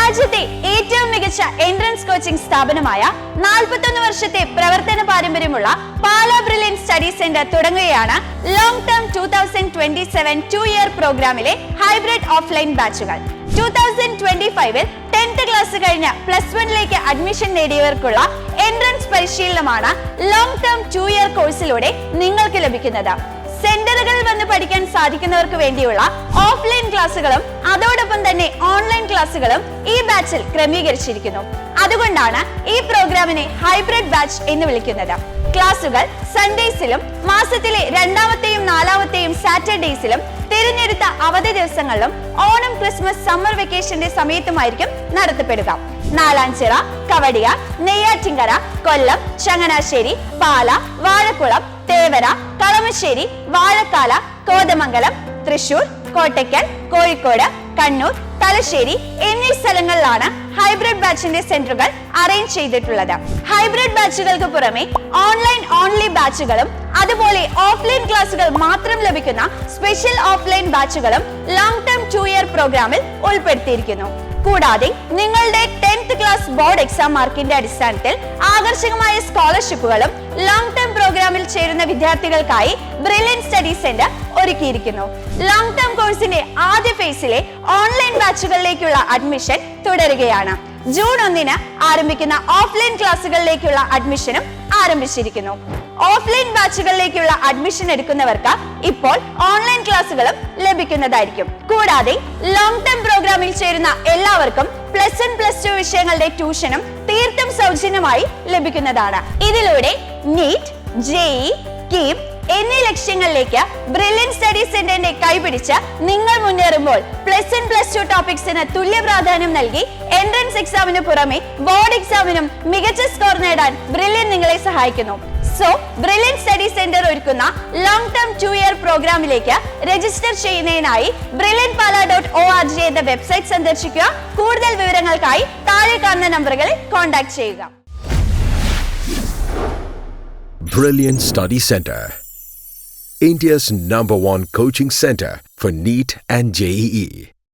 രാജ്യത്തെ ഏറ്റവും മികച്ച എൻട്രൻസ് കോച്ചിംഗ് സ്ഥാപനമായ 41 വർഷത്തെ പ്രവർത്തന പാരമ്പര്യമുള്ള പാല ബ്രില്യൻ സ്റ്റഡി സെന്റർ തുടങ്ങുകയാണ് ലോങ് ടേം 2027 2-ഇയർ പ്രോഗ്രാമിലെ ഹൈബ്രിഡ് ഓഫ്ലൈൻ ബാച്ചുകൾ. 2025-ൽ 10th ക്ലാസ് കഴിഞ്ഞ +1ലേക്ക് അഡ്മിഷൻ നേടിയവർക്കുള്ള എൻട്രൻസ് പരിശീലനമാണ് ലോങ് ടേം 2-ഇയർ കോഴ്സിലൂടെ നിങ്ങൾക്ക് ലഭിക്കുന്നത്. സെന്ററുകളിൽ വന്ന് പഠിക്കാൻ സാധിക്കുന്നവർക്ക് വേണ്ടിയുള്ള ഓഫ്ലൈൻ ക്ലാസുകളും അതോടൊപ്പം തന്നെ ഓൺലൈൻ ക്ലാസുകളും ഈ ബാച്ചിൽ ക്രമീകരിച്ചിരിക്കുന്നു. അതുകൊണ്ടാണ് ഈ പ്രോഗ്രാമിനെ ഹൈബ്രിഡ് ബാച്ച് എന്ന് വിളിക്കുന്നത്. ക്ലാസുകൾ സൺഡേസിലും മാസത്തിലെ 2ാമത്തെയും 4ാമത്തെയും സാറ്റർഡേസിലും തിരഞ്ഞെടുത്ത അവധി ദിവസങ്ങളിലും ഓണം, ക്രിസ്മസ്, സമ്മർ വെക്കേഷന്റെ സമയത്തുമായിരിക്കും നടത്തപ്പെടുക. നാലാഞ്ചിറ, കവടിയ, നെയ്യാറ്റിൻകര, കൊല്ലം, ചങ്ങനാശ്ശേരി, പാല, വാഴക്കുളം, തേവര, കളമശ്ശേരി, വാഴക്കാല, കോതമംഗലം, തൃശൂർ, കോട്ടയ്ക്കൽ, കോഴിക്കോട്, കണ്ണൂർ, തലശ്ശേരി എന്നീ സ്ഥലങ്ങളിലാണ് ഹൈബ്രിഡ് ബാച്ചിന്റെ സെന്ററുകൾ അറേഞ്ച് ചെയ്തിട്ടുള്ളത്. ഹൈബ്രിഡ് ബാച്ചുകൾക്ക് പുറമെ ഓൺലൈൻ ഓൺലി ബാച്ചുകളും അതുപോലെ ഓഫ്ലൈൻ ക്ലാസുകൾ മാത്രം ലഭിക്കുന്ന സ്പെഷ്യൽ ഓഫ്ലൈൻ ബാച്ചുകളും ലോങ് ടേം 2-ഇയർ പ്രോഗ്രാമിൽ ഉൾപ്പെടുത്തിയിരിക്കുന്നു. കൂടാതെ നിങ്ങളുടെ 10th ക്ലാസ് ബോർഡ് എക്സാം മാർക്കിന്റെ അടിസ്ഥാനത്തിൽ ആകർഷകമായ സ്കോളർഷിപ്പുകളും ലോങ് ടേം പ്രോഗ്രാമിൽ ചേരുന്ന വിദ്യാർത്ഥികൾക്കായി ബ്രില്യൻ സ്റ്റഡി സെന്റർ ഒരുക്കിയിരിക്കുന്നു. ലോങ് ടേം കോഴ്സിന്റെ ആദ്യ ഫേസിലെ ഓൺലൈൻ ബാച്ചുകളിലേക്കുള്ള അഡ്മിഷൻ തുടരുകയാണ്. ജൂൺ 1-ന് ആരംഭിക്കുന്ന ഓഫ്ലൈൻ ക്ലാസുകളിലേക്കുള്ള അഡ്മിഷനും ആരംഭിച്ചിരിക്കുന്നു. ഓഫ്ലൈൻ ബാച്ചുകളിലേക്കുള്ള അഡ്മിഷൻ എടുക്കുന്നവർക്ക് ഇപ്പോൾ ഓൺലൈൻ ക്ലാസുകളും ലഭിക്കുന്നതായിരിക്കും. കൂടാതെ ലോങ് ടേം പ്രോഗ്രാമിൽ ചേരുന്ന എല്ലാവർക്കും +1, +2 വിഷയങ്ങളുടെ ട്യൂഷനും തീർത്തും സൗജന്യമായി ലഭിക്കുന്നതാണ്. ഇതിലൂടെ നീറ്റ്, JEE, KEAM എന്നീ ലക്ഷ്യങ്ങളിലേക്ക് ബ്രില്യൻ സ്റ്റഡി സെന്ററിന്റെ കൈപിടിച്ച് നിങ്ങൾ മുന്നേറുമ്പോൾ +1, +2 ടോപ്പിക്സിന് തുല്യ പ്രാധാന്യം നൽകി എൻട്രൻസ് എക്സാമിന് പുറമെ ബോർഡ് എക്സാമിനും മികച്ച സ്കോർ നേടാൻ ബ്രില്യൻ നിങ്ങളെ സഹായിക്കുന്നു. സോ ബ്രില്യൻ സ്റ്റഡി സെന്റർ ഒരുക്കുന്ന ലോങ് ടേം 2-ഇയർ പ്രോഗ്രാമിലേക്ക് രജിസ്റ്റർ ചെയ്യുന്നതിനായി brilliantpala.org എന്ന വെബ്സൈറ്റ് സന്ദർശിക്കുക. കൂടുതൽ വിവരങ്ങൾക്കായി താഴെ കാണുന്ന നമ്പറുകളിൽ കോൺടാക്ട് ചെയ്യുക. Brilliant Study Center, India's #1 coaching center for NEET and JEE.